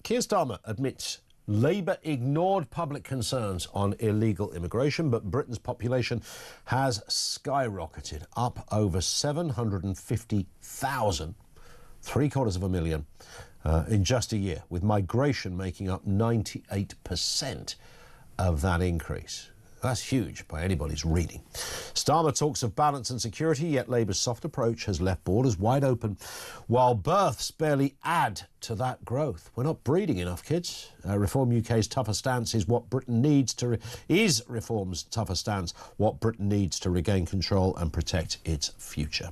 Keir Starmer admits Labour ignored public concerns on illegal immigration, but Britain's population has skyrocketed, up over 750,000, 750,000, in just a year, with migration making up 98% of that increase. That's huge by anybody's reading. Starmer talks of balance and security, yet Labour's soft approach has left borders wide open, while births barely add to that growth. We're not breeding enough kids. Reform UK's tougher stance is what Britain needs to... is Reform's tougher stance what Britain needs to regain control and protect its future.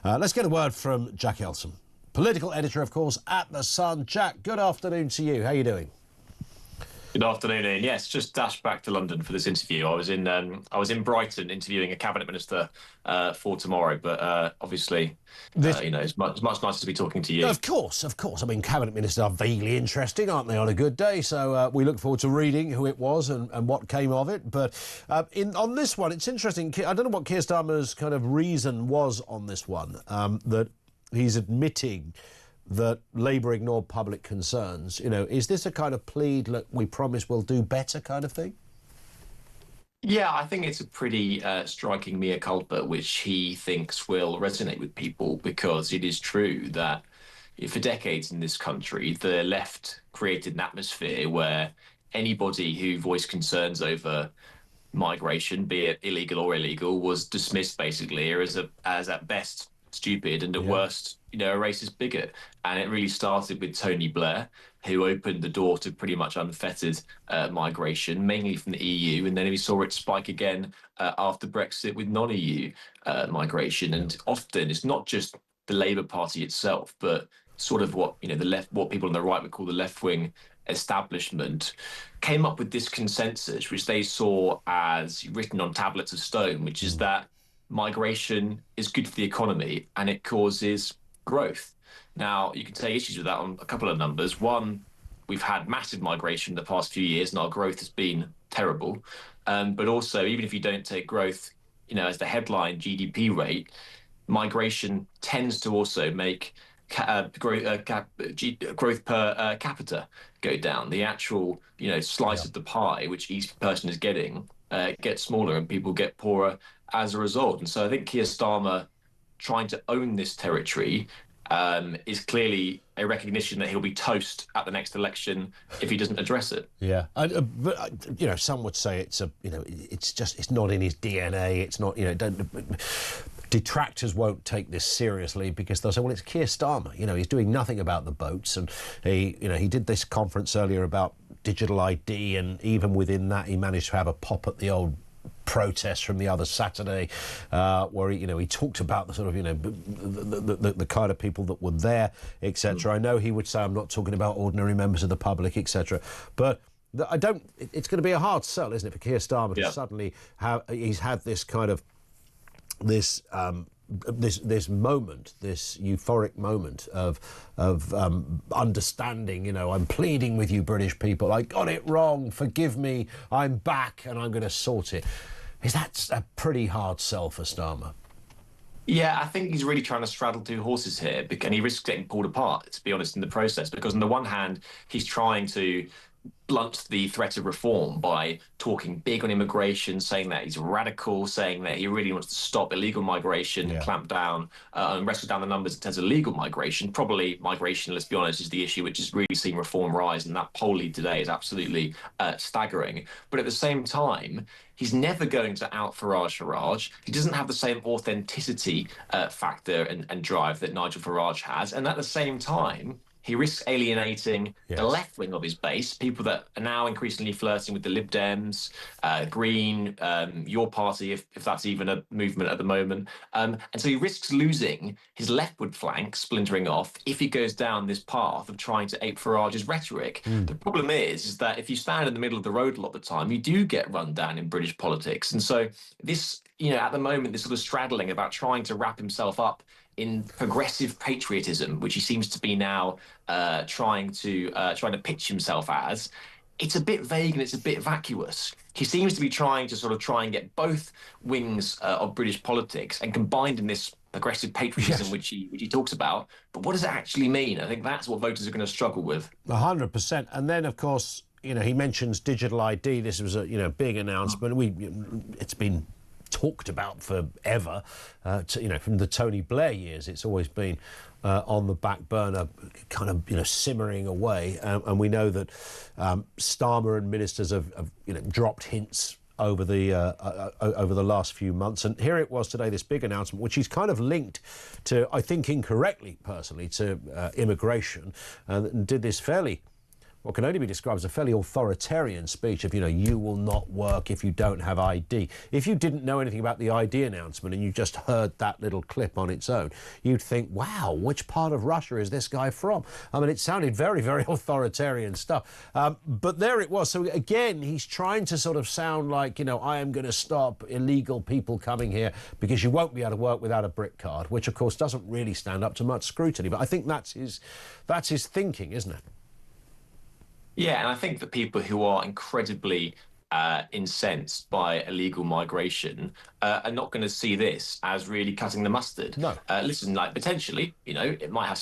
Let's get a word from Jack Elsom, political editor, of course, at The Sun. Jack, good afternoon to you. How are you doing? Good afternoon, Ian. Yes, just dashed back to London for this interview. I was in Brighton interviewing a cabinet minister for tomorrow, but obviously, it's much nicer to be talking to you. Of course. I mean, cabinet ministers are vaguely interesting, aren't they, on a good day? So we look forward to reading who it was and what came of it. But on this one, it's interesting. I don't know what Keir Starmer's kind of reason was on this one, that he's admitting that Labour ignored public concerns. Is this a kind of plead, look, we promise we'll do better kind of thing? Yeah, I think it's a pretty striking mea culpa, which he thinks will resonate with people, because it is true that for decades in this country, the left created an atmosphere where anybody who voiced concerns over migration, be it illegal or illegal, was dismissed basically as at best stupid and at worst, a racist bigot. And it really started with Tony Blair, who opened the door to pretty much unfettered migration, mainly from the EU. And then we saw it spike again after Brexit with non-EU migration. And often it's not just the Labour Party itself, but sort of what what people on the right would call the left-wing establishment came up with this consensus, which they saw as written on tablets of stone, which is that migration is good for the economy and it causes growth. Now, you can take issues with that on a couple of numbers. One, we've had massive migration in the past few years and our growth has been terrible. But also, even if you don't take growth, as the headline GDP rate, migration tends to also make growth per capita go down. The actual, slice of the pie which each person is getting gets smaller and people get poorer as a result. And so I think Keir Starmer trying to own this territory is clearly a recognition that he'll be toast at the next election if he doesn't address it. Yeah, but some would say it's not in his DNA. It's not, detractors won't take this seriously because they'll say, well, it's Keir Starmer. He's doing nothing about the boats, and he did this conference earlier about digital ID, and even within that, he managed to have a pop at the old protest from the other Saturday, where he talked about the sort of the kind of people that were there, etc. I know he would say, I'm not talking about ordinary members of the public, etc. But it's going to be a hard sell, isn't it, for Keir Starmer to suddenly he's had this kind of this moment, this euphoric moment of understanding. I'm pleading with you, British people. I got it wrong. Forgive me. I'm back, and I'm going to sort it. Is that a pretty hard sell for Starmer? Yeah, I think he's really trying to straddle two horses here, and he risks getting pulled apart, to be honest, in the process. Because on the one hand, he's trying to blunt the threat of reform by talking big on immigration, saying that he's radical, saying that he really wants to stop illegal migration, clamp down and wrestle down the numbers in terms of legal migration. Probably migration, let's be honest, is the issue which has really seen reform rise, and that poll lead today is absolutely staggering. But at the same time, he's never going to out Farage. He doesn't have the same authenticity factor and drive that Nigel Farage has. And at the same time, he risks alienating the left wing of his base, people that are now increasingly flirting with the Lib Dems, Green, your party, if that's even a movement at the moment. And so he risks losing his leftward flank, splintering off, if he goes down this path of trying to ape Farage's rhetoric. The problem is that if you stand in the middle of the road a lot of the time, you do get run down in British politics. And so this, at the moment, this sort of straddling about trying to wrap himself up in progressive patriotism, which he seems to be now trying to pitch himself as, it's a bit vague and it's a bit vacuous. He seems to be trying to sort of try and get both wings of British politics and combined in this aggressive patriotism Yes. which he talks about. But what does it actually mean? I think that's what voters are going to struggle with. 100%. And then, of course, he mentions digital ID. This was a big announcement. It's been talked about forever. From the Tony Blair years, it's always been on the back burner, kind of simmering away. And we know that Starmer and ministers have dropped hints over the last few months. And here it was today, this big announcement, which he's kind of linked to, I think incorrectly, personally, to immigration, and did this fairly, what can only be described as a fairly authoritarian speech of, you will not work if you don't have ID. If you didn't know anything about the ID announcement and you just heard that little clip on its own, you'd think, wow, which part of Russia is this guy from? I mean, it sounded very, very authoritarian stuff. But there it was. So again, he's trying to sort of sound like, I am going to stop illegal people coming here because you won't be able to work without a brick card, which of course doesn't really stand up to much scrutiny. But I think that's his thinking, isn't it? Yeah, and I think that people who are incredibly incensed by illegal migration are not going to see this as really cutting the mustard. No. Listen, like potentially, it might have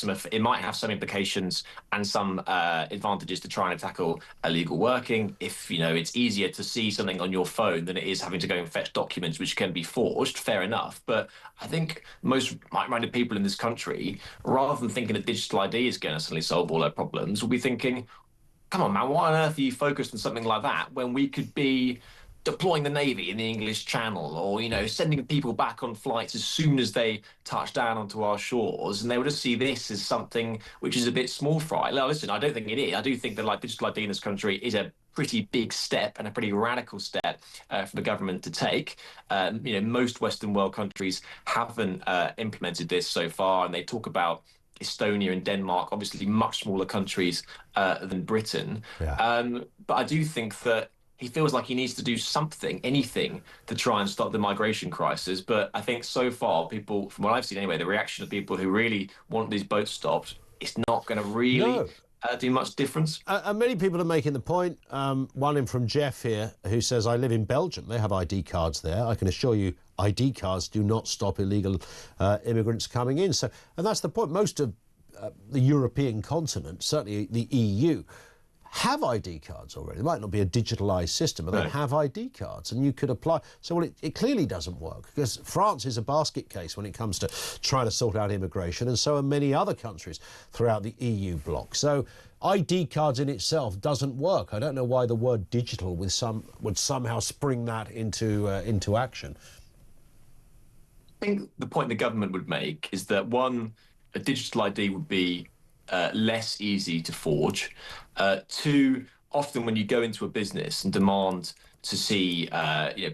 some implications and some advantages to try and tackle illegal working. If it's easier to see something on your phone than it is having to go and fetch documents which can be forged, fair enough. But I think most like-minded people in this country, rather than thinking that digital ID is going to suddenly solve all our problems, will be thinking, come on, man, why on earth are you focused on something like that when we could be deploying the Navy in the English Channel or, sending people back on flights as soon as they touch down onto our shores? And they would just see this as something which is a bit small fry. Now, listen, I don't think it is. I do think that digital ID in this country is a pretty big step and a pretty radical step for the government to take. Most Western world countries haven't implemented this so far, and they talk about Estonia and Denmark, obviously much smaller countries than Britain. Yeah. But I do think that he feels like he needs to do something, anything, to try and stop the migration crisis. But I think so far, people, from what I've seen anyway, the reaction of people who really want these boats stopped, it's not going to really do much difference. And many people are making the point, one in from Jeff here, who says, I live in Belgium. They have ID cards there. I can assure you ID cards do not stop illegal immigrants coming in. And that's the point. Most of the European continent, certainly the EU, have ID cards already. It might not be a digitalised system, but they have ID cards, and you could apply. So it clearly doesn't work, because France is a basket case when it comes to trying to sort out immigration, and so are many other countries throughout the EU bloc. So ID cards in itself doesn't work. I don't know why the word digital would somehow spring that into action. I think the point the government would make is that, one, a digital ID would be less easy to forge. Two, often when you go into a business and demand to see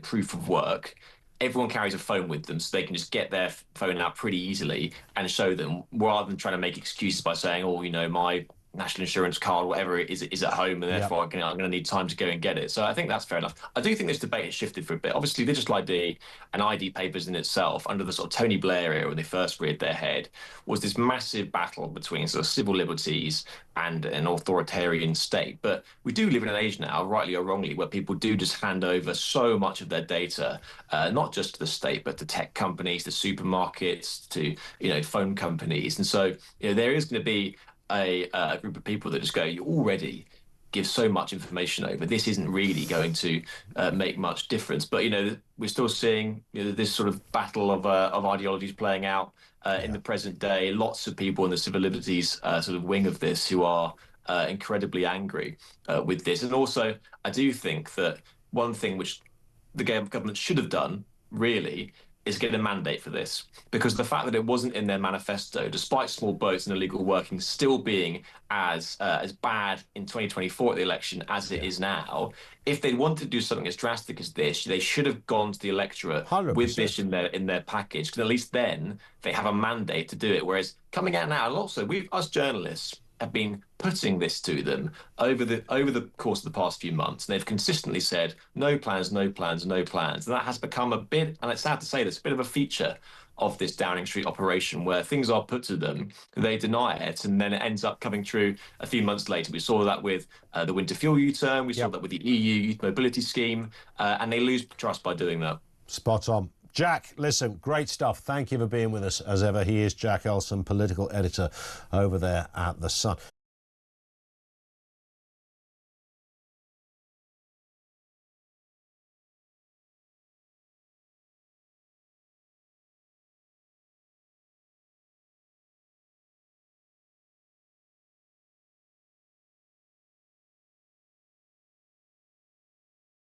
proof of work, everyone carries a phone with them, so they can just get their phone out pretty easily and show them, rather than trying to make excuses by saying, my national insurance card, whatever it is at home, and therefore I'm going to need time to go and get it. So I think that's fair enough. I do think this debate has shifted for a bit. Obviously, digital ID and ID papers in itself, under the sort of Tony Blair era when they first reared their head, was this massive battle between sort of civil liberties and an authoritarian state. But we do live in an age now, rightly or wrongly, where people do just hand over so much of their data, not just to the state, but to tech companies, to supermarkets, to phone companies. And so there is going to be a group of people that just go, you already give so much information over, this isn't really going to make much difference. But we're still seeing this sort of battle of ideologies playing out in the present day. Lots of people in the civil liberties sort of wing of this who are incredibly angry with this. And also, I do think that one thing which the government should have done, really, is get a mandate for this, because the fact that it wasn't in their manifesto, despite small boats and illegal working still being as bad in 2024 at the election as it is now, if they wanted to do something as drastic as this, they should have gone to the electorate 100%. with this in their package, because at least then they have a mandate to do it. Whereas coming out now, and also us journalists have been putting this to them over the course of the past few months, and they've consistently said no plans, no plans, no plans. And that has become a bit, and it's sad to say this, a bit of a feature of this Downing Street operation, where things are put to them, they deny it, and then it ends up coming true a few months later. We saw that with the winter fuel U-turn, we saw that with the EU Youth Mobility Scheme, and they lose trust by doing that. Spot on. Jack, listen, great stuff. Thank you for being with us as ever. He is Jack Elsom, political editor over there at The Sun.